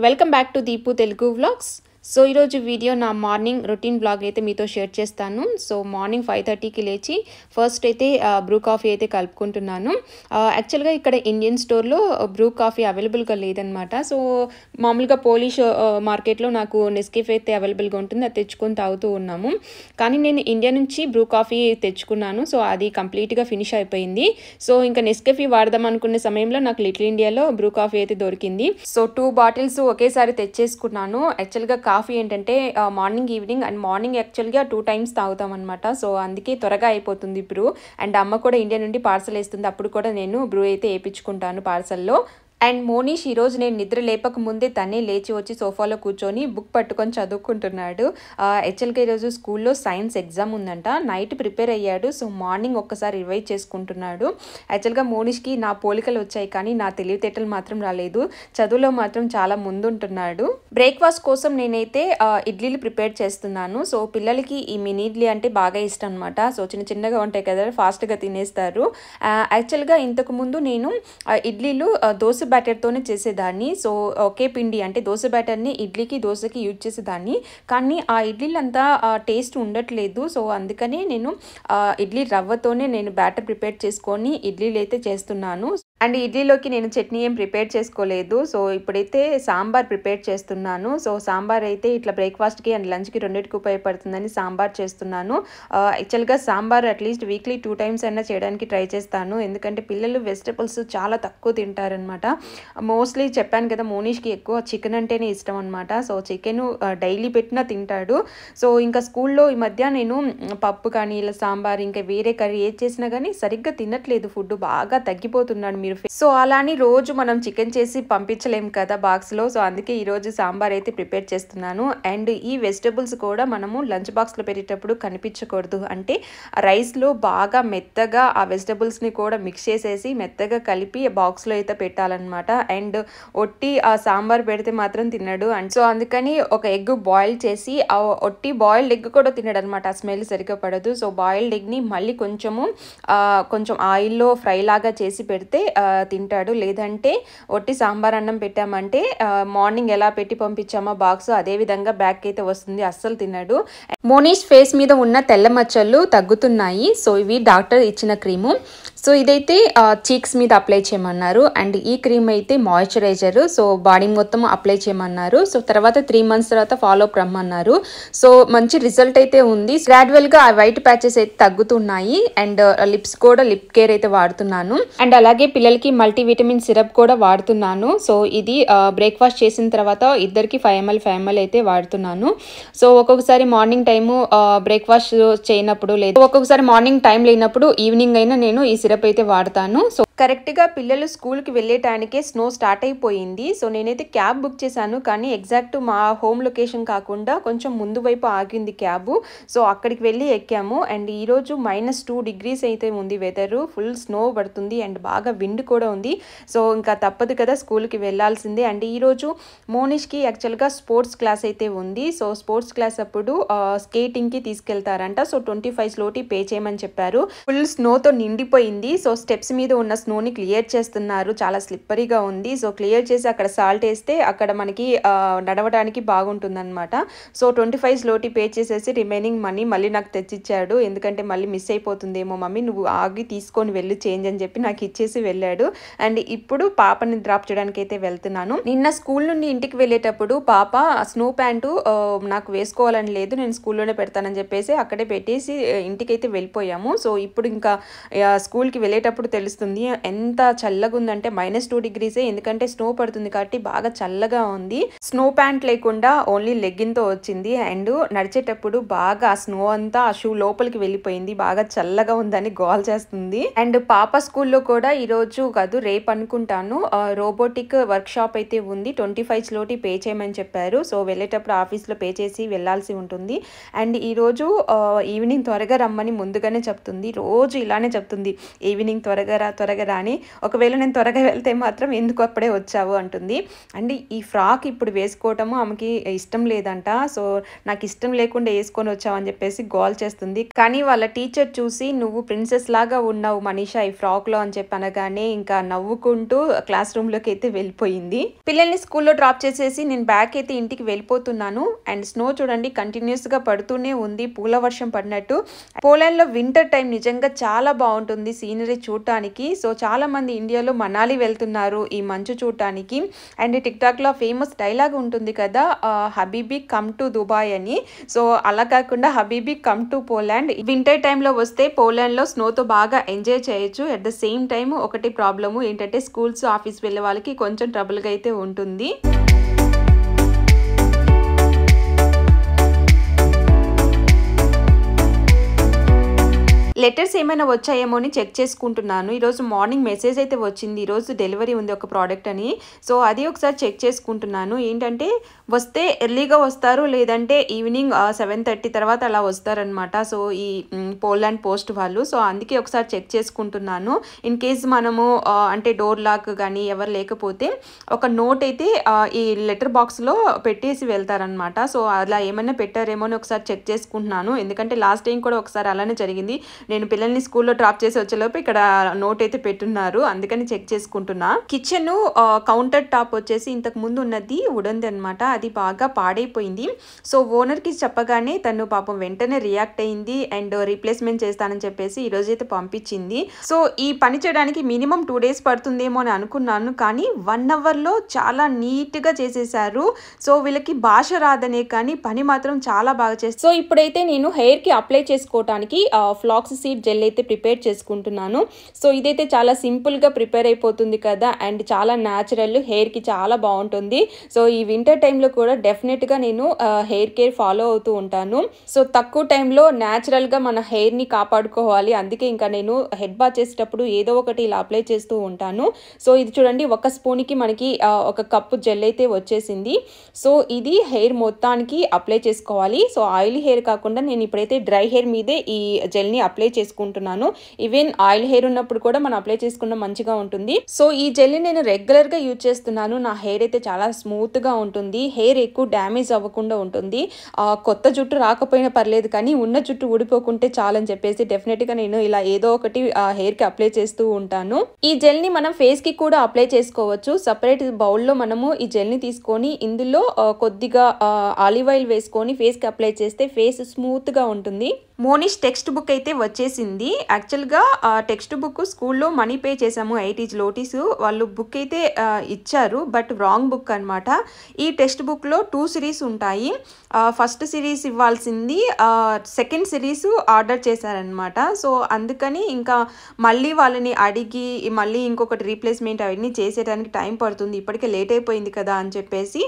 Welcome back to Deepu Telugu vlogs. So ఈరోజు video నా morning routine blog అయితే మీతో షేర్ చేస్తాను. సో మార్నింగ్ 5:30కి లేచి ఫస్ట్ అయితే బ్రూ కాఫీ అయితే కలుపుకుంటున్నాను. యాక్చువల్గా ఇక్కడ ఇండియన్ స్టోర్లో బ్రూ కాఫీ అవైలబుల్గా లేదనమాట. సో మామూలుగా పోలిష్ మార్కెట్లో నాకు నెస్కేఫే అయితే అవైలబుల్గా ఉంటుంది, అది తెచ్చుకొని తాగుతూ ఉన్నాము. కానీ నేను ఇండియా నుంచి బ్రూ కాఫీ తెచ్చుకున్నాను. సో అది కంప్లీట్గా ఫినిష్ అయిపోయింది. సో ఇంకా నెస్కేఫీ వాడదాం అనుకునే సమయంలో నాకు లిటిల్ ఇండియాలో బ్రూ కాఫీ అయితే దొరికింది. సో 2 బాటిల్స్ ఒకేసారి తెచ్చేసుకున్నాను. యాక్చువల్గా కాఫీ ఏంటంటే మార్నింగ్ ఈవినింగ్ అండ్ మార్నింగ్ యాక్చువల్గా 2 టైమ్స్ తాగుతాం అనమాట. సో అందుకే త్వరగా అయిపోతుంది బ్రూ. అండ్ అమ్మ కూడా ఇండియా నుండి పార్సల్ వేస్తుంది, అప్పుడు కూడా నేను బ్రూ అయితే వేయించుకుంటాను పార్సల్లో. అండ్ మోనీష్ ఈరోజు నేను నిద్ర లేపక ముందే తనే లేచి వచ్చి సోఫాలో కూర్చొని బుక్ పట్టుకొని చదువుకుంటున్నాడు. యాక్చువల్గా ఈరోజు స్కూల్లో సైన్స్ ఎగ్జామ్ ఉందంట, నైట్ ప్రిపేర్ అయ్యాడు. సో మార్నింగ్ ఒక్కసారి రివైజ్ చేసుకుంటున్నాడు. యాక్చువల్గా మోనీష్కి నా పోలికలు వచ్చాయి కానీ నా తెలివితేటలు మాత్రం రాలేదు. చదువులో మాత్రం చాలా ముందుంటున్నాడు. బ్రేక్ఫాస్ట్ కోసం నేనైతే ఇడ్లీలు ప్రిపేర్ చేస్తున్నాను. సో పిల్లలకి ఈ మినీ ఇడ్లీ అంటే బాగా ఇష్టం అనమాట. సో చిన్న చిన్నగా ఉంటాయి కదా, ఫాస్ట్గా తినేస్తారు. యాక్చువల్గా ఇంతకుముందు నేను ఇడ్లీలు దోశ బ్యాటర్తోనే చేసేదాన్ని. సో ఒకే పిండి అంటే దోశ బ్యాటర్ని ఇడ్లీకి దోశకి యూజ్ చేసేదాన్ని, కానీ ఆ ఇడ్లీలు అంతా టేస్ట్ ఉండట్లేదు. సో అందుకని నేను ఇడ్లీ రవ్వతోనే నేను బ్యాటర్ ప్రిపేర్ చేసుకొని ఇడ్లీలు అయితే చేస్తున్నాను. అండ్ ఇడ్లీలోకి నేను చట్నీ ఏం ప్రిపేర్ చేసుకోలేదు. సో ఇప్పుడైతే సాంబార్ ప్రిపేర్ చేస్తున్నాను. సో సాంబార్ అయితే ఇట్లా బ్రేక్ఫాస్ట్కి అండ్ లంచ్కి రెండింటికి ఉపయోగపడుతుందని సాంబార్ చేస్తున్నాను. యాక్చువల్గా సాంబార్ అట్లీస్ట్ వీక్లీ 2 టైమ్స్ అయినా చేయడానికి ట్రై చేస్తాను, ఎందుకంటే పిల్లలు వెజిటబుల్స్ చాలా తక్కువ తింటారనమాట. మోస్ట్లీ చెప్పాను కదా, మోనీష్కి ఎక్కువ చికెన్ అంటేనే ఇష్టం అనమాట. సో చికెన్ డైలీ పెట్టినా తింటాడు. సో ఇంకా స్కూల్లో ఈ మధ్య నేను పప్పు కానీ ఇలా సాంబార్ ఇంకా వేరే కర్రీ ఏది చేసినా కానీ సరిగ్గా తినట్లేదు, ఫుడ్ బాగా తగ్గిపోతున్నాడు. సో అలాని రోజు మనం చికెన్ చేసి పంపించలేము కదా బాక్స్లో. సో అందుకే ఈరోజు సాంబార్ అయితే ప్రిపేర్ చేస్తున్నాను. అండ్ ఈ వెజిటబుల్స్ కూడా మనము లంచ్ బాక్స్లో పెట్టేటప్పుడు కనిపించకూడదు, అంటే రైస్లో బాగా మెత్తగా ఆ వెజిటబుల్స్ని కూడా మిక్స్ చేసేసి మెత్తగా కలిపి బాక్స్లో అయితే పెట్టాలన్నమాట. అండ్ ఒట్టి ఆ సాంబార్ పెడితే మాత్రం తినడు. అండ్ సో అందుకని ఒక ఎగ్ బాయిల్ చేసి ఆ ఒట్టి బాయిల్డ్ ఎగ్ కూడా తినడు అనమాట, ఆ స్మెల్ సరిగ్గా పడదు. సో బాయిల్డ్ ఎగ్ని మళ్ళీ కొంచెం ఆయిల్లో ఫ్రై లాగా చేసి పెడితే తింటాడు. లేదంటే ఒట్టి సాంబార్ అన్నం పెట్టామంటే మార్నింగ్ ఎలా పెట్టి పంపించామో బాక్స్ అదే విధంగా బ్యాక్ అయితే వస్తుంది, అస్సలు తినడు. మోనీష్ ఫేస్ మీద ఉన్న తెల్ల మచ్చలు తగ్గుతున్నాయి. సో ఇవి డాక్టర్ ఇచ్చిన క్రీము. సో ఇదైతే చీక్స్ మీద అప్లై చేయమన్నారు. అండ్ ఈ క్రీమ్ అయితే మాయిశ్చరైజర్, సో బాడీ మొత్తం అప్లై చేయమన్నారు. సో తర్వాత 3 months తర్వాత ఫాలో అప్ రమ్మన్నారు. సో మంచి రిజల్ట్ అయితే ఉంది. గ్రాడ్యువల్గా ఆ వైట్ ప్యాచెస్ అయితే తగ్గుతున్నాయి. అండ్ లిప్స్ కూడా లిప్ కేర్ అయితే వాడుతున్నాను. అండ్ అలాగే పిల్లలకి మల్టీవిటమిన్ సిరప్ కూడా వాడుతున్నాను. సో ఇది బ్రేక్ఫాస్ట్ చేసిన తర్వాత ఇద్దరికి 5 ml అయితే వాడుతున్నాను. సో ఒక్కొక్కసారి మార్నింగ్ టైము బ్రేక్ఫాస్ట్ చేయనప్పుడు, లేదా ఒక్కొక్కసారి మార్నింగ్ టైం లేనప్పుడు ఈవినింగ్ అయినా నేను ఈ సిరప్ అయితే వాడతాను. సో కరెక్ట్గా పిల్లలు స్కూల్కి వెళ్ళే టైంకే స్నో స్టార్ట్ అయిపోయింది. సో నేనైతే క్యాబ్ బుక్ చేశాను, కానీ ఎగ్జాక్ట్ మా హోమ్ లొకేషన్ కాకుండా కొంచెం ముందు వైపు ఆగింది క్యాబు. సో అక్కడికి వెళ్ళి ఎక్కాము. అండ్ ఈరోజు -2 degrees అయితే ఉంది వెదరు, ఫుల్ స్నో పడుతుంది అండ్ బాగా విండ్ కూడా ఉంది. సో ఇంకా తప్పదు కదా, స్కూల్కి వెళ్ళాల్సిందే. అండ్ ఈరోజు మోనీష్కి యాక్చువల్గా స్పోర్ట్స్ క్లాస్ అయితే ఉంది. సో స్పోర్ట్స్ క్లాస్ అప్పుడు స్కేటింగ్కి తీసుకెళ్తారంట. సో 25 zloty పే చేయమని చెప్పారు. ఫుల్ స్నోతో నిండిపోయింది. సో స్టెప్స్ మీద ఉన్న స్నోని క్లియర్ చేస్తున్నారు, చాలా స్లిప్పరీగా ఉంది. సో క్లియర్ చేసి అక్కడ సాల్ట్ వేస్తే అక్కడ మనకి నడవడానికి బాగుంటుందన్నమాట. సో 25 zloty పే చేసేసి రిమైనింగ్ మనీ మళ్ళీ నాకు తెచ్చిచ్చాడు, ఎందుకంటే మళ్ళీ మిస్ అయిపోతుందేమో మమ్మీ, నువ్వు ఆగి తీసుకొని వెళ్ళి చేంజ్ అని చెప్పి నాకు ఇచ్చేసి వెళ్ళాడు. అండ్ ఇప్పుడు పాపని డ్రాప్ చేయడానికి అయితే వెళ్తున్నాను. నిన్న స్కూల్ నుండి ఇంటికి వెళ్ళేటప్పుడు పాప స్నో ప్యాంటు నాకు వేసుకోవాలని లేదు, నేను స్కూల్లోనే పెడతానని చెప్పేసి అక్కడే పెట్టేసి ఇంటికైతే వెళ్ళిపోయాము. సో ఇప్పుడు ఇంకా స్కూల్కి వెళ్ళేటప్పుడు తెలుస్తుంది ఎంత చల్లగా ఉందంటే -2 degrees, ఎందుకంటే స్నో పడుతుంది కాబట్టి బాగా చల్లగా ఉంది. స్నో ప్యాంట్ లేకుండా ఓన్లీ లెగ్గిన్తో వచ్చింది. అండ్ నడిచేటప్పుడు బాగా ఆ స్నో అంతా ఆ షూ లోపలికి వెళ్ళిపోయింది, బాగా చల్లగా ఉందని గోల్ చేస్తుంది. అండ్ పాప స్కూల్లో కూడా ఈరోజు కాదు రేపు అనుకుంటాను రోబోటిక్ వర్క్ షాప్ అయితే ఉంది. 25 zloty పే చేయమని చెప్పారు. సో వెళ్ళేటప్పుడు ఆఫీస్లో పే చేసి వెళ్ళాల్సి ఉంటుంది. అండ్ ఈరోజు ఈవినింగ్ త్వరగా రమ్మని ముందుగానే చెప్తుంది, రోజు ఇలానే చెప్తుంది, ఈవినింగ్ త్వరగా రా కదా అని. ఒకవేళ నేను త్వరగా వెళ్తే మాత్రం ఎందుకు అప్పుడే వచ్చావు అంటుంది. అండ్ ఈ ఫ్రాక్ ఇప్పుడు వేసుకోవటము ఆమెకి ఇష్టం లేదంట. సో నాకు ఇష్టం లేకుండా వేసుకొని వచ్చావు అని చెప్పేసి గోల్ చేస్తుంది. కానీ వాళ్ళ టీచర్ చూసి నువ్వు ప్రిన్సెస్ లాగా ఉన్నావు మనీషా ఈ ఫ్రాక్లో అని చెప్పి అనగానే ఇంకా నవ్వుకుంటూ క్లాస్ రూమ్లోకి అయితే వెళ్ళిపోయింది. పిల్లల్ని స్కూల్లో డ్రాప్ చేసేసి నేను బ్యాక్ అయితే ఇంటికి వెళ్ళిపోతున్నాను. అండ్ స్నో చూడండి కంటిన్యూస్గా పడుతూనే ఉంది, పూల వర్షం పడినట్టు. పోలాండ్లో వింటర్ టైం నిజంగా చాలా బాగుంటుంది సీనరీ చూడటానికి. సో చాలా మంది ఇండియాలో మనాలి వెళ్తున్నారు ఈ మంచు చూడటానికి. అండ్ టిక్టాక్లో ఫేమస్ డైలాగ్ ఉంటుంది కదా, హబీబీ కమ్ టు దుబాయ్ అని. సో అలా కాకుండా habibi come to Poland. Winter టైంలో వస్తే పోలాండ్లో స్నోతో బాగా ఎంజాయ్ చేయొచ్చు. అట్ ద సేమ్ టైం ఒకటి ప్రాబ్లము ఏంటంటే స్కూల్స్ ఆఫీస్ వెళ్ళే వాళ్ళకి కొంచెం ట్రబుల్గా అయితే ఉంటుంది. లెటర్స్ ఏమైనా వచ్చాయేమో అని చెక్ చేసుకుంటున్నాను. ఈరోజు మార్నింగ్ మెసేజ్ అయితే వచ్చింది, ఈరోజు డెలివరీ ఉంది ఒక ప్రోడక్ట్ అని. సో అది ఒకసారి చెక్ చేసుకుంటున్నాను. ఏంటంటే వస్తే ఎర్లీగా వస్తారు, లేదంటే ఈవినింగ్ 7:30 తర్వాత అలా వస్తారనమాట. సో ఈ పోలాండ్ పోస్ట్ వాళ్ళు. సో అందుకే ఒకసారి చెక్ చేసుకుంటున్నాను. ఇన్ కేస్ మనము అంటే డోర్ లాక్ కానీ ఎవరు లేకపోతే ఒక నోట్ అయితే ఈ లెటర్ బాక్స్లో పెట్టేసి వెళ్తారనమాట. సో అలా ఏమైనా పెట్టారేమో అని ఒకసారి చెక్ చేసుకుంటున్నాను. ఎందుకంటే లాస్ట్ టైం కూడా ఒకసారి అలానే జరిగింది. నేను పిల్లల్ని స్కూల్లో డ్రాప్ చేసి వచ్చేలోపు ఇక్కడ నోట్ అయితే పెట్టున్నారు, అందుకని చెక్ చేసుకుంటున్నా. కిచెన్ కౌంటర్ టాప్ వచ్చేసి ఇంతకు ముందు ఉన్నది వుడన్ది అనమాట, అది బాగా పాడైపోయింది. సో ఓనర్కి చెప్పగానే తను పాపం వెంటనే రియాక్ట్ అయింది అండ్ రీప్లేస్మెంట్ చేస్తానని చెప్పేసి ఈరోజు అయితే పంపించింది. సో ఈ పని చేయడానికి మినిమం 2 days పడుతుందేమో అని అనుకున్నాను, కానీ 1 hourలో చాలా నీట్గా చేసేసారు. సో వీళ్ళకి భాష రాదనే కానీ పని మాత్రం చాలా బాగా చేస్తారు. సో ఇప్పుడైతే నేను హెయిర్కి అప్లై చేసుకోవడానికి ఫ్లాక్స్ సీడ్ జెల్ అయితే ప్రిపేర్ చేసుకుంటున్నాను. సో ఇదైతే చాలా సింపుల్గా ప్రిపేర్ అయిపోతుంది కదా, అండ్ చాలా న్యాచురల్, హెయిర్కి చాలా బాగుంటుంది. సో ఈ వింటర్ టైంలో కూడా డెఫినెట్గా నేను హెయిర్ కేర్ ఫాలో అవుతూ ఉంటాను. సో తక్కువ టైంలో న్యాచురల్గా మన హెయిర్ని కాపాడుకోవాలి, అందుకే ఇంకా నేను హెడ్ బాత్ చేసేటప్పుడు ఏదో ఒకటి ఇలా అప్లై చేస్తూ ఉంటాను. సో ఇది చూడండి, 1 స్పూన్కి మనకి 1 కప్పు జెల్ అయితే వచ్చేసింది. సో ఇది హెయిర్ మొత్తానికి అప్లై చేసుకోవాలి. సో ఆయిల్ హెయిర్ కాకుండా నేను ఇప్పుడైతే డ్రై హెయిర్ మీదే ఈ జెల్ని అప్లై చేసుకుంటున్నాను. ఈవెన్ ఆయిల్ హెయిర్ ఉన్నప్పుడు కూడా మనం అప్లై చేసుకున్న మంచిగా ఉంటుంది. సో ఈ జెల్ని నేను రెగ్యులర్గా యూజ్ చేస్తున్నాను. నా హెయిర్ అయితే చాలా స్మూత్గా ఉంటుంది, హెయిర్ ఎక్కువ డ్యామేజ్ అవ్వకుండా ఉంటుంది. కొత్త జుట్టు రాకపోయినా పర్లేదు, కానీ ఉన్న జుట్టు ఊడిపోకుంటే చాలని చెప్పేసి డెఫినెట్గా నేను ఇలా ఏదో ఒకటి హెయిర్కి అప్లై చేస్తూ ఉంటాను. ఈ జెల్ని మనం ఫేస్కి కూడా అప్లై చేసుకోవచ్చు. సపరేట్ బౌల్లో మనము ఈ జెల్ని తీసుకొని ఇందులో కొద్దిగా ఆలివ్ ఆయిల్ వేసుకొని ఫేస్కి అప్లై చేస్తే ఫేస్ స్మూత్గా ఉంటుంది. మోనిష్ టెక్స్ట్ బుక్ అయితే వచ్చేసింది. యాక్చువల్గా టెక్స్ట్ బుక్ స్కూల్లో మనీ పే చేసాము, 80 లోటీస్ వాళ్ళు బుక్ అయితే ఇచ్చారు, బట్ రాంగ్ బుక్ అనమాట. ఈ టెక్స్ట్ బుక్లో 2 సిరీస్ ఉంటాయి. ఫస్ట్ సిరీస్ ఇవ్వాల్సింది, సెకండ్ సిరీస్ ఆర్డర్ చేశారనమాట. సో అందుకని ఇంకా మళ్ళీ వాళ్ళని అడిగి మళ్ళీ ఇంకొకటి రీప్లేస్మెంట్ అవన్నీ చేసేయడానికి టైం పడుతుంది, ఇప్పటికే లేట్ అయిపోయింది కదా అని చెప్పేసి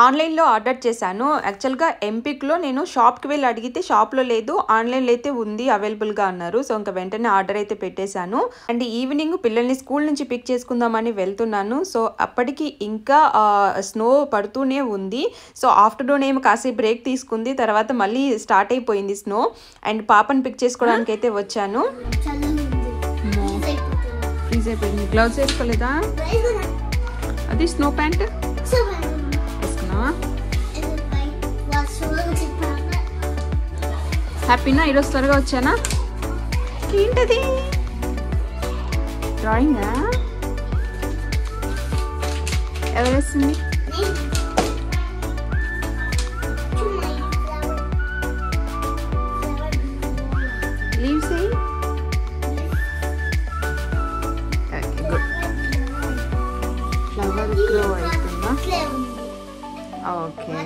ఆన్లైన్లో ఆర్డర్ చేశాను. యాక్చువల్గా ఎంపిక్లో నేను షాప్కి వెళ్ళి అడిగితే షాప్లో లేదు, ఆన్లైన్ అయితే ఉంది అవైలబుల్గా అన్నారు. సో ఇంకా వెంటనే ఆర్డర్ అయితే పెట్టేశాను. అండ్ ఈవినింగ్ పిల్లల్ని స్కూల్ నుంచి పిక్ చేసుకుందామని వెళ్తున్నాను. సో అప్పటికి ఇంకా స్నో పడుతూనే ఉంది. సో ఆఫ్టర్నూన్ ఏమో కాసేపు బ్రేక్ తీసుకుంది, తర్వాత మళ్ళీ స్టార్ట్ అయిపోయింది స్నో. అండ్ పాపని పిక్ చేసుకోవడానికి అయితే వచ్చాను. ఫ్రీజ్ అయిపోయింది. గ్లౌస్ వేసుకోలేదా? అది స్నో ప్యాంట్ వేసుకున్నావా? హ్యాపీనా? ఈరోజు త్వరగా వచ్చానా? ఏంటది? డ్రాయింగా? ఎవరు వేస్తుంది? లీవ్స్ ఏ? Okay, good. ఫ్లవర్ గ్రో అవుతుందా? ఓకే.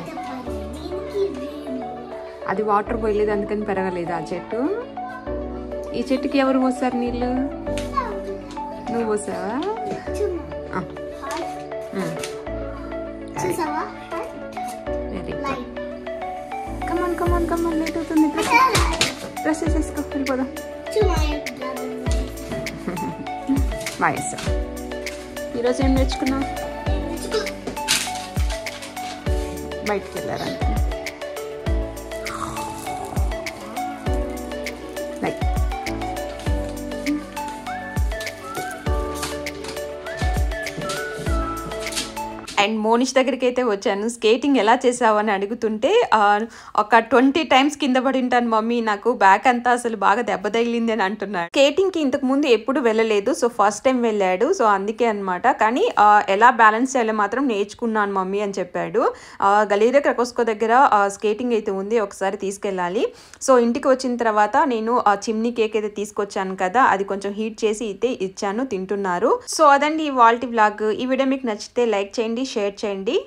అది వాటర్ పోయలేదు, అందుకని పెరగలేదు ఆ చెట్టు. ఈ చెట్టుకి ఎవరు పోసారు నీళ్ళు? నువ్వు పోసావా? Very good. Come on come on come on, late అవుతుంది. డ్రెస్ వేసేసుకో, వెళ్ళిపోదాం. బాయ్స్, ఈరోజు ఏం నేర్చుకున్నావు? బయటికి వెళ్ళారంటే అండ్ మోనిష్ దగ్గరికి అయితే వచ్చాను. స్కేటింగ్ ఎలా చేసావు అని అడుగుతుంటే ఒక 20 టైమ్స్ కింద పడి ఉంటాను మమ్మీ, నాకు బ్యాక్ అంతా అసలు బాగా దెబ్బ తగిలింది అని అంటున్నాడు. స్కేటింగ్కి ఇంతకు ముందు ఎప్పుడు వెళ్ళలేదు, సో ఫస్ట్ టైం వెళ్ళాడు, సో అందుకే అనమాట. కానీ ఎలా బ్యాలెన్స్ చేయాలో మాత్రం నేర్చుకున్నాను మమ్మీ అని చెప్పాడు. గలీరే క్రకోస్కో దగ్గర స్కేటింగ్ అయితే ఉంది, ఒకసారి తీసుకెళ్ళాలి. సో ఇంటికి వచ్చిన తర్వాత నేను చిమ్నీ కేక్ అయితే తీసుకొచ్చాను కదా, అది కొంచెం హీట్ చేసి అయితే ఇచ్చాను, తింటున్నారు. సో అదండి ఇవాల్టి వ్లాగ్. ఈ వీడియో మీకు నచ్చితే లైక్ చేయండి, షేర్ చేయండి.